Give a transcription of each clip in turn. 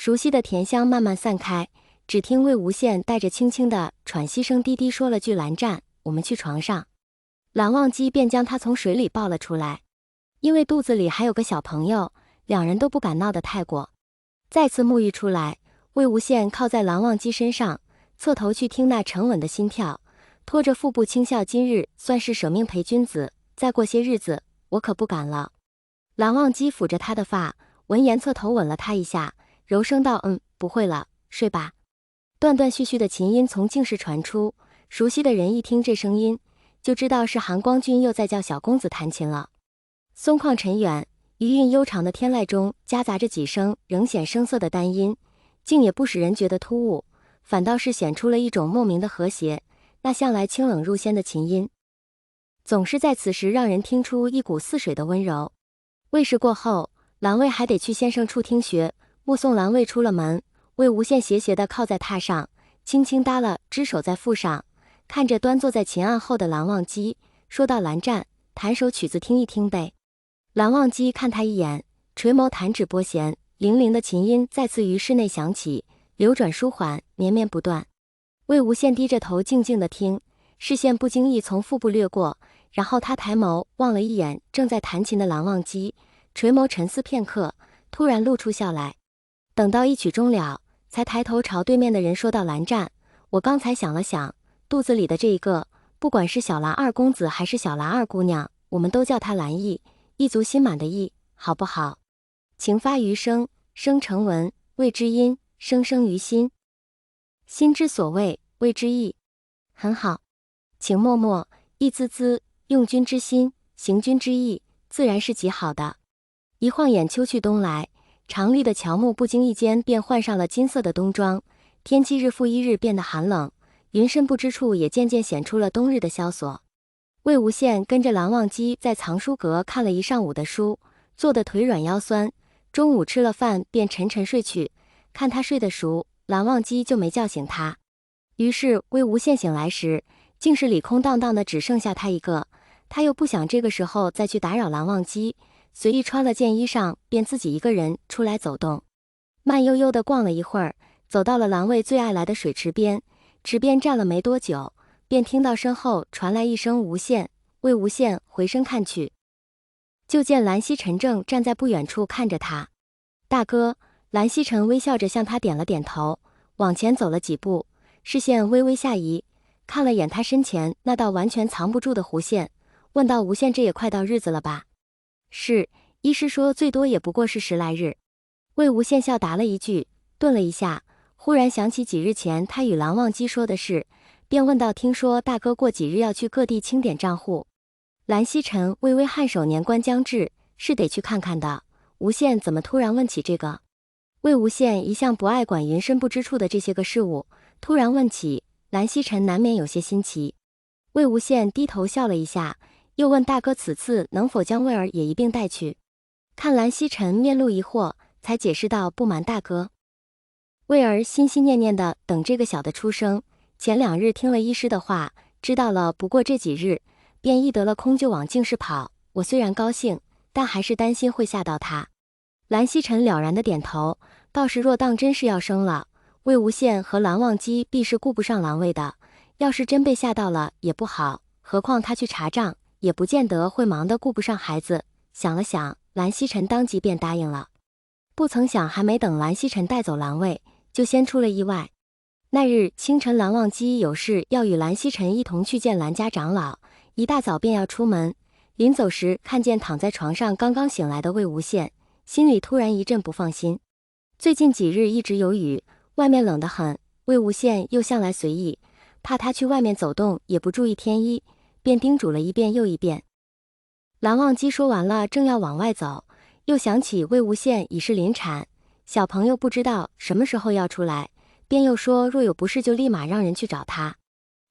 熟悉的甜香慢慢散开，只听魏无羡带着轻轻的喘息声低低说了句蓝湛，我们去床上。蓝忘机便将他从水里抱了出来，因为肚子里还有个小朋友，两人都不敢闹得太过。再次沐浴出来，魏无羡靠在蓝忘机身上，侧头去听那沉稳的心跳，拖着腹部轻笑，今日算是舍命陪君子，再过些日子我可不敢了。蓝忘机抚着他的发，闻言侧头吻了他一下，柔声道：不会了，睡吧。断断续续的琴音从静室传出，熟悉的人一听这声音，就知道是韩光君又在叫小公子弹琴了。松旷沉远，余韵悠长的天籁中夹杂着几声仍显声色的单音，竟也不使人觉得突兀，反倒是显出了一种莫名的和谐。那向来清冷入仙的琴音，总是在此时让人听出一股似水的温柔。未时过后，蓝卫还得去先生处听学，目送蓝卫出了门，魏无羡斜斜地靠在榻上，轻轻搭了只手在腹上，看着端坐在琴案后的蓝忘机，说道：蓝湛，弹首曲子听一听呗。蓝忘机看他一眼，垂眸弹指拨弦，零零的琴音再次于室内响起，流转舒缓，绵绵不断。魏无羡低着头静静地听，视线不经意从腹部掠过，然后他抬眸望了一眼正在弹琴的蓝忘机，垂眸沉思片刻，突然露出笑来。等到一曲终了，才抬头朝对面的人说道：蓝湛，我刚才想了想，肚子里的这一个，不管是小蓝二公子还是小蓝二姑娘，我们都叫他蓝意，一足心满的意，好不好？情发于声，声成文，谓之音，声生于心，心之所谓，谓之意。很好，请默默，意滋滋，用君之心，行君之意，自然是极好的。一晃眼秋去冬来，常绿的乔木不经意间便换上了金色的冬装，天气日复一日变得寒冷，云深不知处也渐渐显出了冬日的萧索。魏无羡跟着蓝忘机在藏书阁看了一上午的书，坐得腿软腰酸，中午吃了饭便沉沉睡去，看他睡得熟，蓝忘机就没叫醒他。于是魏无羡醒来时，竟是里空荡荡的，只剩下他一个。他又不想这个时候再去打扰蓝忘机，随意穿了件衣裳，便自己一个人出来走动，慢悠悠地逛了一会儿，走到了蓝卫最爱来的水池边。池边站了没多久，便听到身后传来一声无羡。魏无羡回身看去，就见蓝曦臣正站在不远处看着他。大哥。蓝曦臣微笑着向他点了点头，往前走了几步，视线微微下移，看了眼他身前那道完全藏不住的弧线，问道：无羡，这也快到日子了吧？是，医师说最多也不过是10来日。魏无羡笑答了一句，顿了一下，忽然想起几日前他与蓝忘机说的事，便问道：听说大哥过几日要去各地清点账户？蓝曦臣微微颔首，年关将至，是得去看看的。无羡怎么突然问起这个？魏无羡一向不爱管云深不知处的这些个事物，突然问起，蓝曦臣难免有些新奇。魏无羡低头笑了一下，又问大哥此次能否将魏儿也一并带去？看蓝曦臣面露疑惑，才解释道：不瞒大哥，魏儿心心念念的等这个小的出生，前2日听了医师的话，知道了不过这几日，便一得了空就往净室跑。我虽然高兴，但还是担心会吓到他。蓝曦臣了然的点头，倒是若当真是要生了，魏无羡和蓝忘机必是顾不上蓝卫的，要是真被吓到了也不好，何况他去查账，也不见得会忙得顾不上孩子。想了想，蓝曦臣当即便答应了。不曾想还没等蓝曦臣带走蓝卫，就先出了意外。那日清晨，蓝忘机有事要与蓝曦臣一同去见蓝家长老，一大早便要出门，临走时看见躺在床上刚刚醒来的魏无羡，心里突然一阵不放心。最近几日一直有雨，外面冷得很，魏无羡又向来随意，怕他去外面走动也不注意添衣，便叮嘱了一遍又一遍。蓝忘机说完了，正要往外走，又想起魏无羡已是临产，小朋友不知道什么时候要出来，便又说若有不是就立马让人去找他。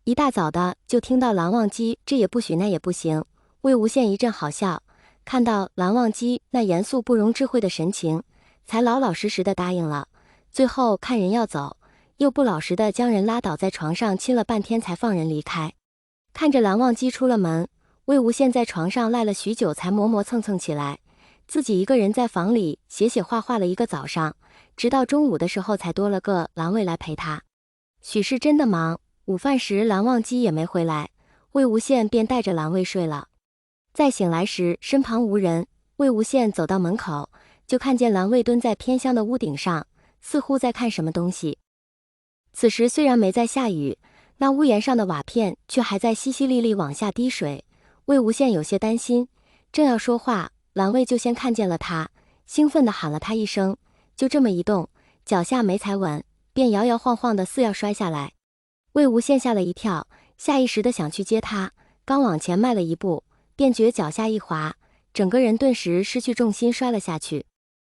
一大早的就听到蓝忘机这也不许那也不行，魏无羡一阵好笑，看到蓝忘机那严肃不容置喙的神情，才老老实实的答应了。最后看人要走，又不老实的将人拉倒在床上亲了半天才放人离开。看着蓝忘机出了门，魏无羡在床上赖了许久才磨磨蹭蹭起来，自己一个人在房里写画画了一个早上，直到中午的时候才多了个蓝卫来陪他。许是真的忙，午饭时蓝忘机也没回来，魏无羡便带着蓝卫睡了。再醒来时，身旁无人，魏无羡走到门口，就看见蓝卫蹲在偏乡的屋顶上，似乎在看什么东西。此时虽然没在下雨，那屋檐上的瓦片却还在淅淅沥沥往下滴水。魏无羡有些担心，正要说话，蓝卫就先看见了他，兴奋地喊了他一声，就这么一动，脚下没踩稳，便摇摇晃晃的似要摔下来。魏无羡吓了一跳，下意识地想去接他，刚往前迈了一步，便觉脚下一滑，整个人顿时失去重心摔了下去。